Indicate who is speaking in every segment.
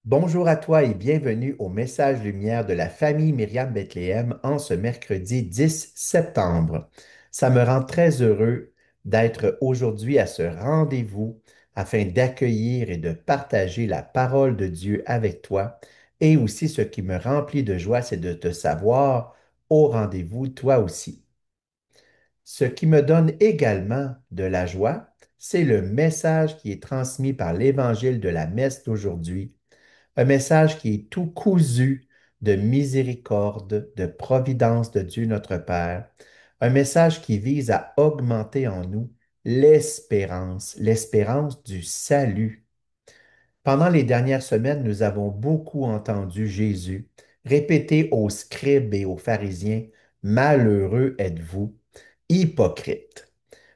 Speaker 1: Bonjour à toi et bienvenue au message lumière de la famille Myriam Bethléem en ce mercredi 10 septembre. Ça me rend très heureux d'être aujourd'hui à ce rendez-vous afin d'accueillir et de partager la parole de Dieu avec toi. Et aussi, ce qui me remplit de joie, c'est de te savoir au rendez-vous toi aussi. Ce qui me donne également de la joie, c'est le message qui est transmis par l'évangile de la messe d'aujourd'hui, un message qui est tout cousu de miséricorde, de providence de Dieu notre Père. Un message qui vise à augmenter en nous l'espérance, l'espérance du salut. Pendant les dernières semaines, nous avons beaucoup entendu Jésus répéter aux scribes et aux pharisiens, malheureux êtes-vous, hypocrites,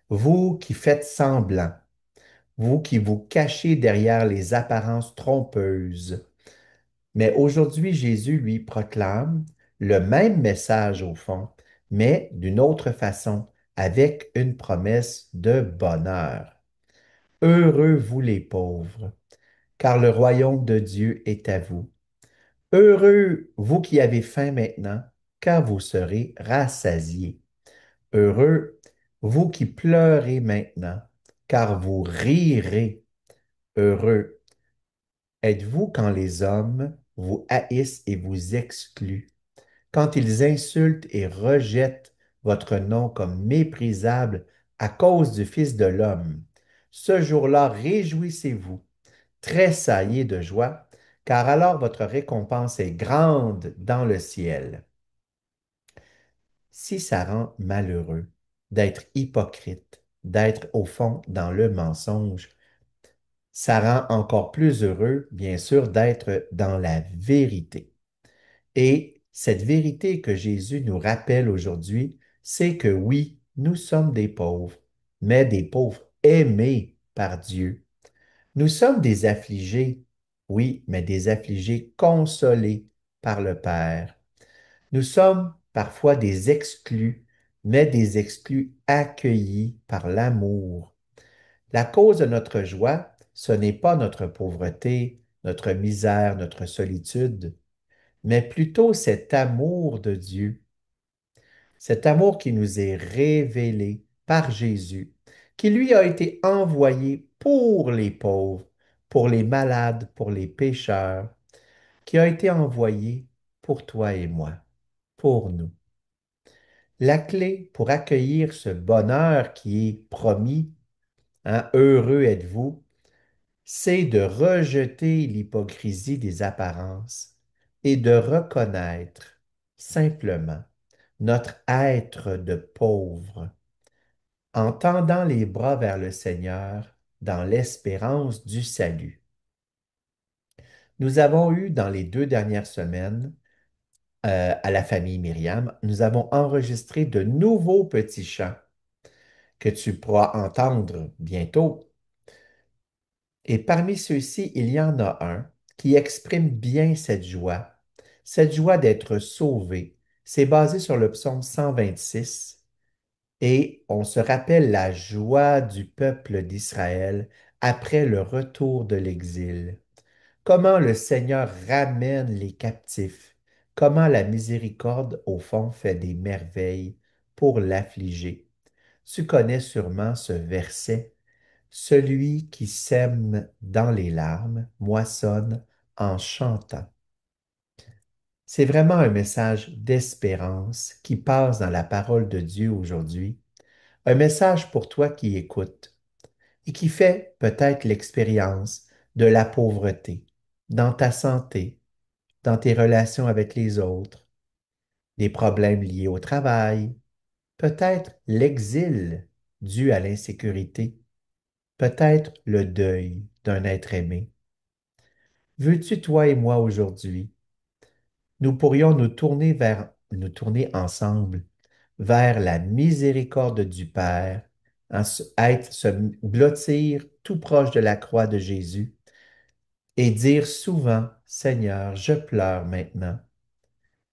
Speaker 1: vous qui faites semblant, vous qui vous cachez derrière les apparences trompeuses. Mais aujourd'hui, Jésus lui proclame le même message au fond, mais d'une autre façon, avec une promesse de bonheur. Heureux vous les pauvres, car le royaume de Dieu est à vous. Heureux vous qui avez faim maintenant, car vous serez rassasiés. Heureux vous qui pleurez maintenant, car vous rirez. Heureux êtes-vous quand les hommes vous haïssent et vous excluent, quand ils insultent et rejettent votre nom comme méprisable à cause du Fils de l'homme. Ce jour-là, réjouissez-vous, tressaillez de joie, car alors votre récompense est grande dans le ciel. Si ça rend malheureux d'être hypocrite, d'être au fond dans le mensonge, ça rend encore plus heureux, bien sûr, d'être dans la vérité. Et cette vérité que Jésus nous rappelle aujourd'hui, c'est que oui, nous sommes des pauvres, mais des pauvres aimés par Dieu. Nous sommes des affligés, oui, mais des affligés consolés par le Père. Nous sommes parfois des exclus, mais des exclus accueillis par l'amour. La cause de notre joie, ce n'est pas notre pauvreté, notre misère, notre solitude, mais plutôt cet amour de Dieu, cet amour qui nous est révélé par Jésus, qui lui a été envoyé pour les pauvres, pour les malades, pour les pécheurs, qui a été envoyé pour toi et moi, pour nous. La clé pour accueillir ce bonheur qui est promis, hein, heureux êtes-vous, c'est de rejeter l'hypocrisie des apparences et de reconnaître simplement notre être de pauvre en tendant les bras vers le Seigneur dans l'espérance du salut. Nous avons eu dans les 2 dernières semaines, à la famille Myriam, nous avons enregistré de nouveaux petits chants que tu pourras entendre bientôt. Et parmi ceux-ci, il y en a un qui exprime bien cette joie d'être sauvé. C'est basé sur le psaume 126 et on se rappelle la joie du peuple d'Israël après le retour de l'exil. Comment le Seigneur ramène les captifs, comment la miséricorde au fond fait des merveilles pour l'affligé. Tu connais sûrement ce verset. Celui qui sème dans les larmes moissonne en chantant. C'est vraiment un message d'espérance qui passe dans la parole de Dieu aujourd'hui, un message pour toi qui écoutes et qui fait peut-être l'expérience de la pauvreté dans ta santé, dans tes relations avec les autres, des problèmes liés au travail, peut-être l'exil dû à l'insécurité, peut-être le deuil d'un être aimé. Veux-tu, toi et moi, aujourd'hui, nous pourrions nous tourner ensemble vers la miséricorde du Père, se blottir tout proche de la croix de Jésus et dire souvent, Seigneur, je pleure maintenant,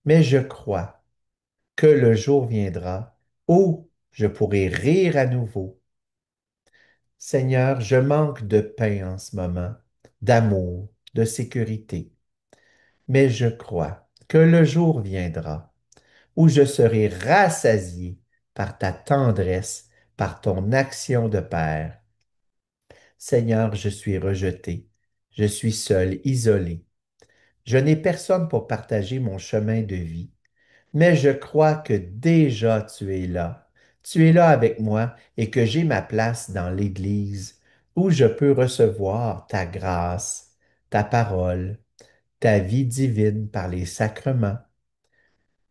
Speaker 1: mais je crois que le jour viendra où je pourrai rire à nouveau. Seigneur, je manque de pain en ce moment, d'amour, de sécurité. Mais je crois que le jour viendra où je serai rassasié par ta tendresse, par ton action de Père. Seigneur, je suis rejeté, je suis seul, isolé. Je n'ai personne pour partager mon chemin de vie, mais je crois que déjà tu es là. Tu es là avec moi et que j'ai ma place dans l'Église où je peux recevoir ta grâce, ta parole, ta vie divine par les sacrements.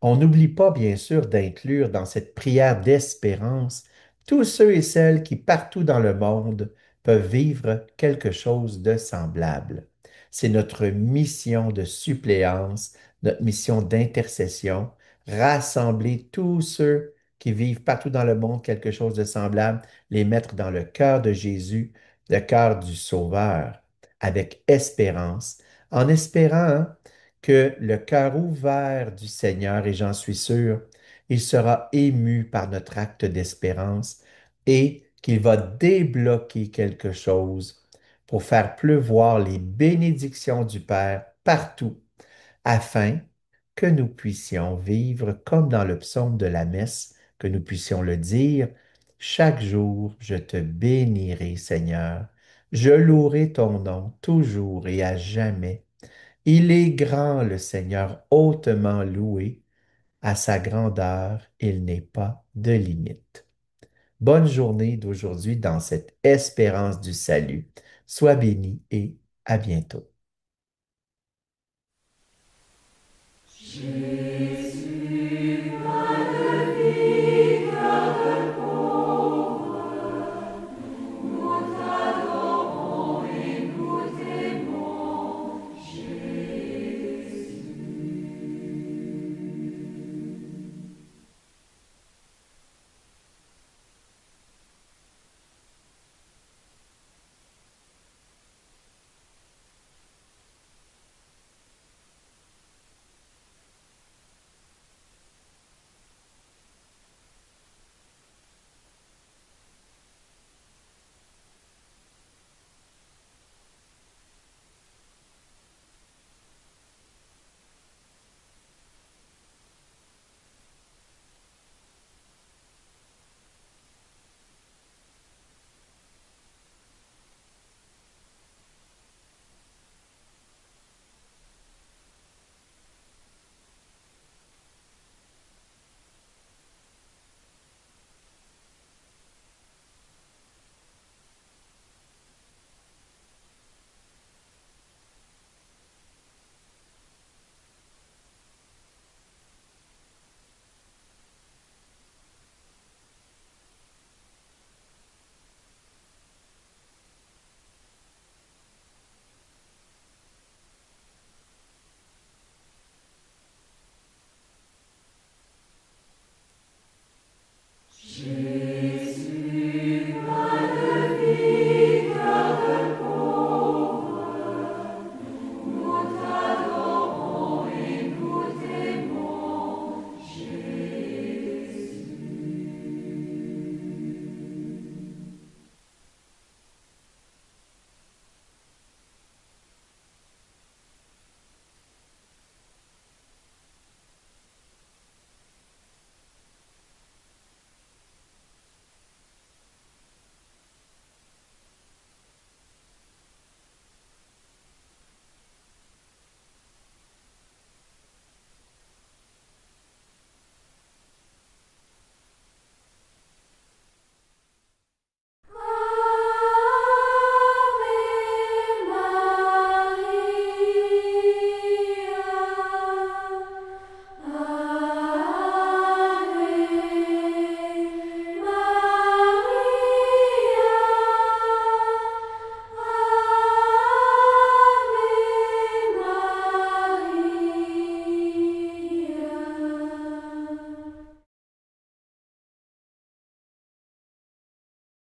Speaker 1: On n'oublie pas, bien sûr, d'inclure dans cette prière d'espérance tous ceux et celles qui, partout dans le monde, peuvent vivre quelque chose de semblable. C'est notre mission de suppléance, notre mission d'intercession, rassembler tous ceux qui vivent partout dans le monde quelque chose de semblable, les mettre dans le cœur de Jésus, le cœur du Sauveur, avec espérance, en espérant que le cœur ouvert du Seigneur, et j'en suis sûr, il sera ému par notre acte d'espérance et qu'il va débloquer quelque chose pour faire pleuvoir les bénédictions du Père partout, afin que nous puissions vivre comme dans le psaume de la messe, que nous puissions le dire, chaque jour je te bénirai, Seigneur, je louerai ton nom toujours et à jamais. Il est grand, le Seigneur, hautement loué. À sa grandeur, il n'est pas de limite. Bonne journée d'aujourd'hui dans cette espérance du salut. Sois béni et à bientôt.